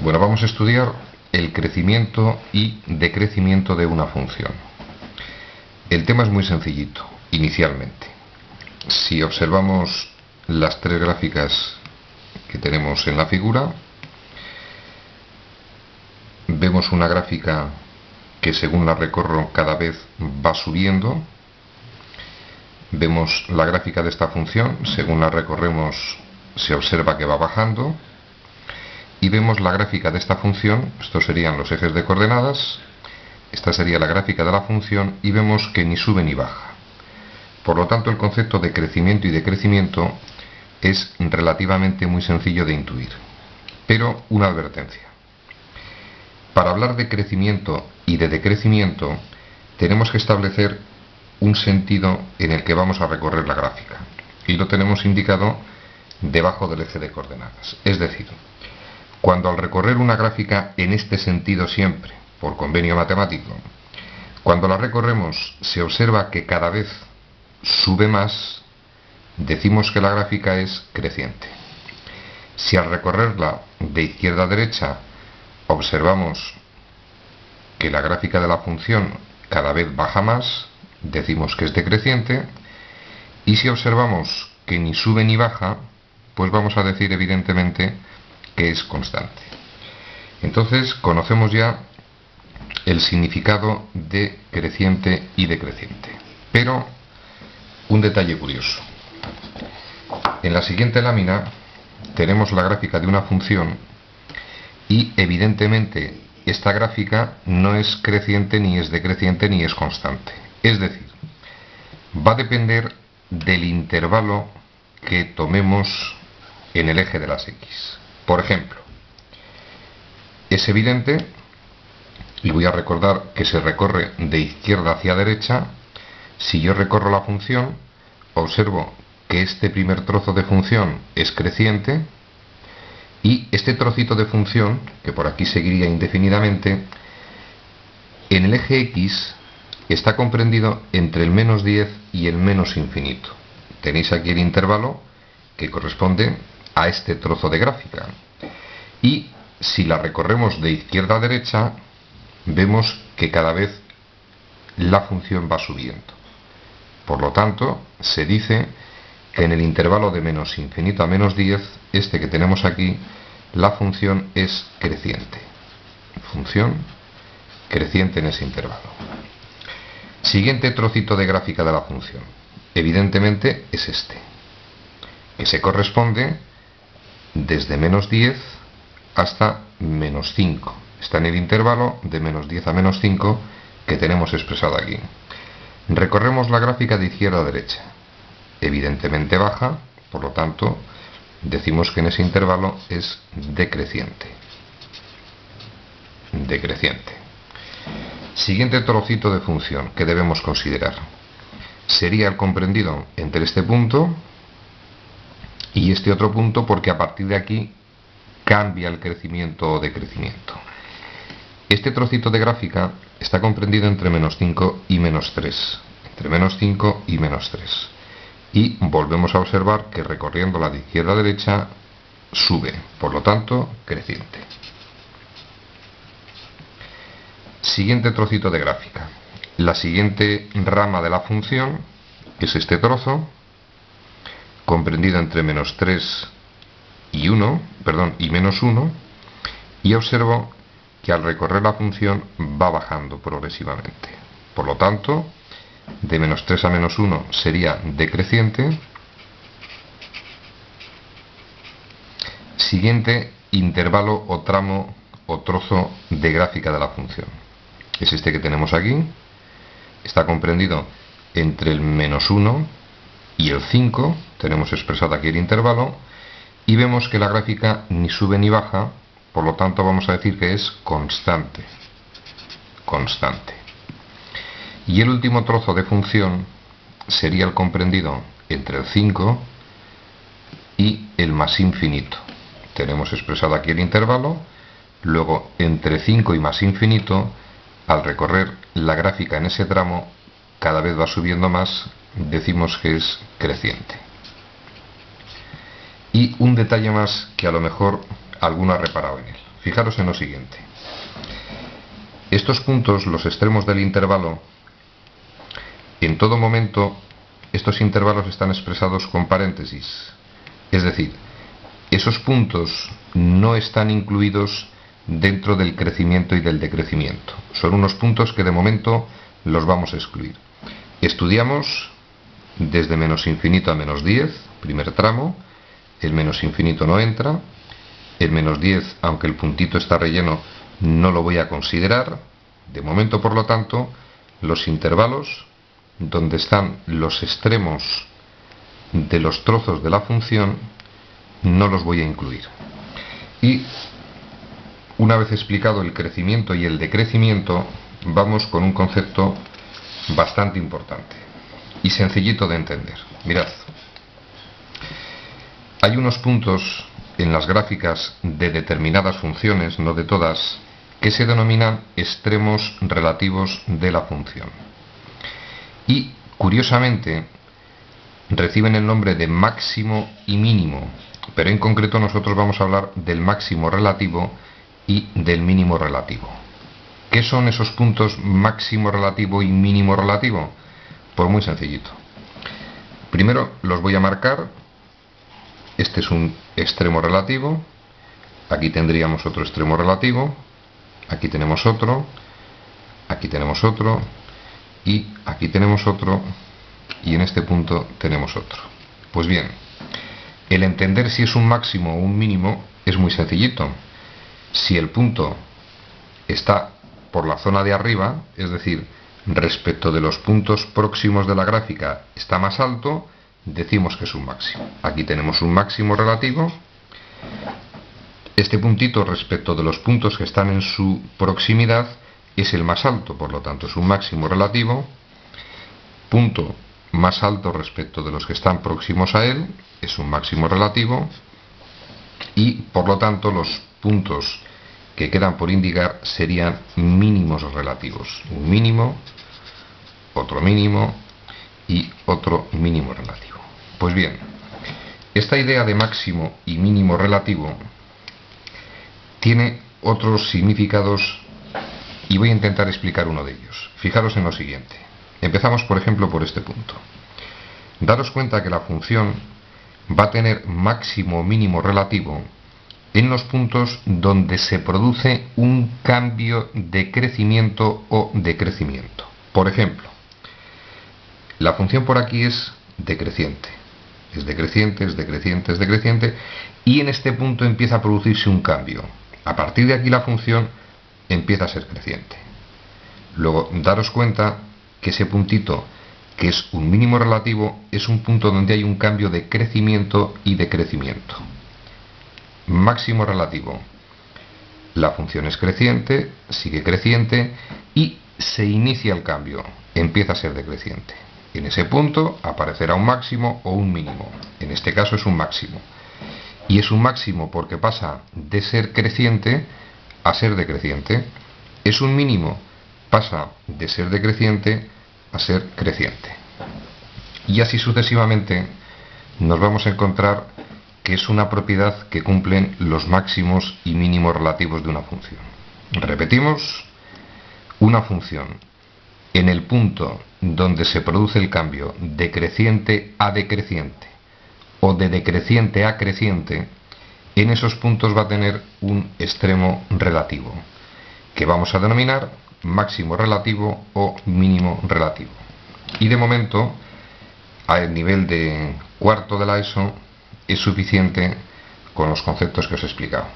Bueno, vamos a estudiar el crecimiento y decrecimiento de una función. El tema es muy sencillito, inicialmente. Si observamos las tres gráficas que tenemos en la figura, vemos una gráfica que según la recorro cada vez va subiendo. Vemos la gráfica de esta función, según la recorremos se observa que va bajando. Y vemos la gráfica de esta función, estos serían los ejes de coordenadas, esta sería la gráfica de la función y vemos que ni sube ni baja. Por lo tanto, el concepto de crecimiento y decrecimiento es relativamente muy sencillo de intuir. Pero una advertencia. Para hablar de crecimiento y de decrecimiento, tenemos que establecer un sentido en el que vamos a recorrer la gráfica. Y lo tenemos indicado debajo del eje de coordenadas. Es decir, cuando al recorrer una gráfica en este sentido siempre, por convenio matemático, cuando la recorremos se observa que cada vez sube más, decimos que la gráfica es creciente. Si al recorrerla de izquierda a derecha observamos que la gráfica de la función cada vez baja más, decimos que es decreciente. Y si observamos que ni sube ni baja, pues vamos a decir evidentemente que es constante. Entonces conocemos ya el significado de creciente y decreciente. Pero un detalle curioso. En la siguiente lámina tenemos la gráfica de una función y evidentemente esta gráfica no es creciente, ni es decreciente, ni es constante. Es decir, va a depender del intervalo que tomemos en el eje de las X. Por ejemplo, es evidente, y voy a recordar que se recorre de izquierda hacia derecha. Si yo recorro la función, observo que este primer trozo de función es creciente y este trocito de función, que por aquí seguiría indefinidamente, en el eje X está comprendido entre el menos 10 y el menos infinito. Tenéis aquí el intervalo que corresponde a este trozo de gráfica. Y si la recorremos de izquierda a derecha, vemos que cada vez la función va subiendo. Por lo tanto, se dice que en el intervalo de menos infinito a menos 10, este que tenemos aquí, la función es creciente. Función creciente en ese intervalo. Siguiente trocito de gráfica de la función. Evidentemente es este, que se corresponde desde menos 10 hasta menos 5. Está en el intervalo de menos 10 a menos 5 que tenemos expresado aquí. Recorremos la gráfica de izquierda a derecha. Evidentemente baja, por lo tanto, decimos que en ese intervalo es decreciente. Decreciente. Siguiente trocito de función que debemos considerar. Sería el comprendido entre este punto y este otro punto, porque a partir de aquí cambia el crecimiento o decrecimiento. Este trocito de gráfica está comprendido entre menos 5 y menos 3. Entre menos 5 y menos 3. Y volvemos a observar que recorriéndola de izquierda a derecha sube, por lo tanto, creciente. Siguiente trocito de gráfica. La siguiente rama de la función es este trozo, comprendido entre menos 3 y menos 1, y observo que al recorrer la función va bajando progresivamente. Por lo tanto, de menos 3 a menos 1 sería decreciente. Siguiente intervalo o tramo o trozo de gráfica de la función. Es este que tenemos aquí. Está comprendido entre el menos 1 y el 5. Tenemos expresado aquí el intervalo. Y vemos que la gráfica ni sube ni baja. Por lo tanto, vamos a decir que es constante. Constante. Y el último trozo de función sería el comprendido entre el 5 y el más infinito. Tenemos expresado aquí el intervalo. Luego, entre 5 y más infinito, al recorrer la gráfica en ese tramo, cada vez va subiendo más, decimos que es creciente. Y un detalle más que a lo mejor alguno ha reparado en él. Fijaros en lo siguiente. Estos puntos, los extremos del intervalo, en todo momento estos intervalos están expresados con paréntesis. Es decir, esos puntos no están incluidos dentro del crecimiento y del decrecimiento. Son unos puntos que de momento los vamos a excluir. Estudiamos desde menos infinito a menos 10, primer tramo. El menos infinito no entra. El menos 10, aunque el puntito está relleno, no lo voy a considerar. De momento, por lo tanto, los intervalos donde están los extremos de los trozos de la función no los voy a incluir. Y una vez explicado el crecimiento y el decrecimiento, vamos con un concepto bastante importante y sencillito de entender. Mirad, hay unos puntos en las gráficas de determinadas funciones, no de todas, que se denominan extremos relativos de la función. Y, curiosamente, reciben el nombre de máximo y mínimo, pero en concreto nosotros vamos a hablar del máximo relativo y del mínimo relativo. ¿Qué son esos puntos máximo relativo y mínimo relativo? Pues muy sencillito. Primero los voy a marcar. Este es un extremo relativo. Aquí tendríamos otro extremo relativo. Aquí tenemos otro. Aquí tenemos otro. Y aquí tenemos otro. Y en este punto tenemos otro. Pues bien, el entender si es un máximo o un mínimo es muy sencillito. Si el punto está por la zona de arriba, es decir, respecto de los puntos próximos de la gráfica está más alto, decimos que es un máximo. Aquí tenemos un máximo relativo. Este puntito respecto de los puntos que están en su proximidad es el más alto, por lo tanto es un máximo relativo. Punto más alto respecto de los que están próximos a él es un máximo relativo. Y por lo tanto los puntos que quedan por indicar serían mínimos relativos. Un mínimo, otro mínimo y otro mínimo relativo. Pues bien, esta idea de máximo y mínimo relativo tiene otros significados y voy a intentar explicar uno de ellos. Fijaros en lo siguiente. Empezamos, por ejemplo, por este punto. Daros cuenta que la función va a tener máximo o mínimo relativo en los puntos donde se produce un cambio de crecimiento o decrecimiento. Por ejemplo, la función por aquí es decreciente. Es decreciente, es decreciente, es decreciente. Y en este punto empieza a producirse un cambio. A partir de aquí la función empieza a ser creciente. Luego, daros cuenta que ese puntito, que es un mínimo relativo, es un punto donde hay un cambio de crecimiento y decrecimiento. Máximo relativo. La función es creciente, sigue creciente y se inicia el cambio. Empieza a ser decreciente. En ese punto aparecerá un máximo o un mínimo. En este caso es un máximo. Y es un máximo porque pasa de ser creciente a ser decreciente. Es un mínimo, pasa de ser decreciente a ser creciente. Y así sucesivamente nos vamos a encontrar que es una propiedad que cumplen los máximos y mínimos relativos de una función. Repetimos, una función en el punto donde se produce el cambio de creciente a decreciente o de decreciente a creciente, en esos puntos va a tener un extremo relativo, que vamos a denominar máximo relativo o mínimo relativo. Y de momento, al nivel de cuarto de la ESO, es suficiente con los conceptos que os he explicado.